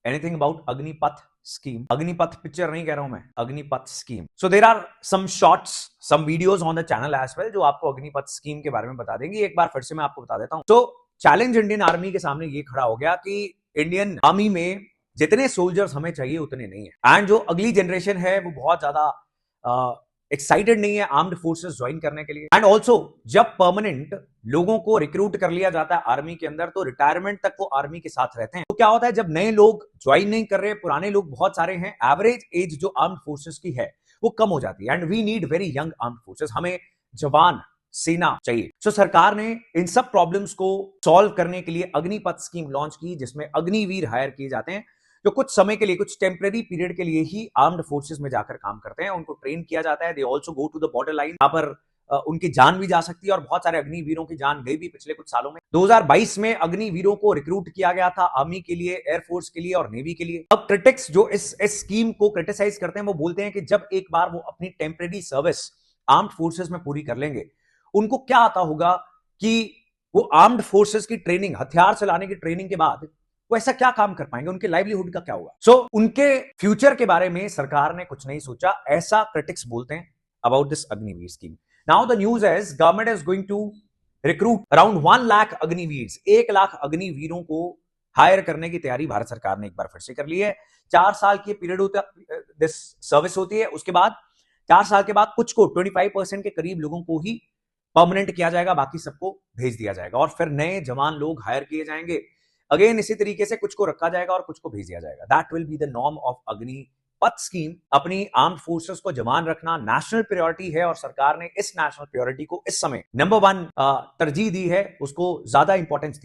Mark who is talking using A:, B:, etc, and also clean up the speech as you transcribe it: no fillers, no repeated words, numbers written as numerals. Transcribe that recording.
A: Anything about Agnipath scheme? Agnipath picture नहीं कह रहा हूं मैं, Agnipath scheme. So there are some shorts, some videos on the channel as well जो आपको अग्निपथ स्कीम के बारे में बता देंगी. एक बार फिर से मैं आपको बता देता हूं. तो चैलेंज इंडियन आर्मी के सामने ये खड़ा हो गया कि इंडियन आर्मी में जितने सोल्जर्स हमें चाहिए उतने नहीं है, एंड जो अगली जनरेशन है वो बहुत ज्यादा एक्साइटेड नहीं है आर्म्ड फोर्सेस ज्वाइन करने के लिए. एंड ऑल्सो जब परमानेंट लोगों को रिक्रूट कर लिया जाता है आर्मी के अंदर तो रिटायरमेंट तक वो आर्मी के साथ रहते हैं. तो क्या होता है जब नए लोग ज्वाइन नहीं कर रहे, पुराने लोग बहुत सारे हैं, एवरेज एज जो आर्म्ड फोर्सेस की है वो कम हो जाती है. And we need very young armed forces. हमें जवान सेना चाहिए. सो सरकार ने इन सब प्रॉब्लम्स को सॉल्व करने के लिए अग्निपथ स्कीम लॉन्च की, जिसमें अग्निवीर हायर किए जाते हैं जो कुछ समय के लिए, कुछ टेम्परेरी पीरियड के लिए ही आर्म्ड फोर्सेस में जाकर काम करते हैं. उनको ट्रेन किया जाता है. They also go to the border line. यहाँ पर उनकी जान भी जा सकती है और बहुत सारे अग्निवीरों की जान गई भी पिछले कुछ सालों में. 2022 में अग्निवीरों को रिक्रूट किया गया था आर्मी के लिए, एयरफोर्स के लिए और नेवी के लिए. अब क्रिटिक्स जो इस स्कीम को क्रिटिसाइज करते हैं वो बोलते हैं कि जब एक बार वो अपनी टेम्परेरी सर्विस आर्म्ड फोर्सेस में पूरी कर लेंगे, उनको क्या आता होगा कि वो आर्म्ड फोर्सेस की ट्रेनिंग, हथियार चलाने की ट्रेनिंग के बाद वो ऐसा क्या काम कर पाएंगे, उनके लाइवलीहुड का क्या होगा. सो उनके फ्यूचर के बारे में सरकार ने कुछ नहीं सोचा, ऐसा क्रिटिक्स बोलते हैं about this Agniveer scheme. Now the news is government is going to recruit around 1 lakh Agniveer. 1 lakh अग्निवीरों को हायर करने की तैयारी भारत सरकार ने एक बार फिर से कर ली है. 4 साल की पीरियड होता दिस सर्विस होती है. उसके बाद 4 साल के बाद कुछ को 25% के करीब लोगों को ही परमानेंट किया जाएगा, बाकी सबको भेज दिया जाएगा और फिर नए जवान लोग हायर किए जाएंगे. अगेन इसी तरीके से कुछ को रखा जाएगा और कुछ को भेज दिया जाएगा. That will be the norm of Agnipath scheme. अपनी आर्म्ड फोर्सेस को जवान रखना नेशनल प्रायोरिटी है और सरकार ने इस नेशनल प्रायोरिटी को इस समय नंबर 1 तरजीह दी है, उसको ज्यादा इंपॉर्टेंस दी.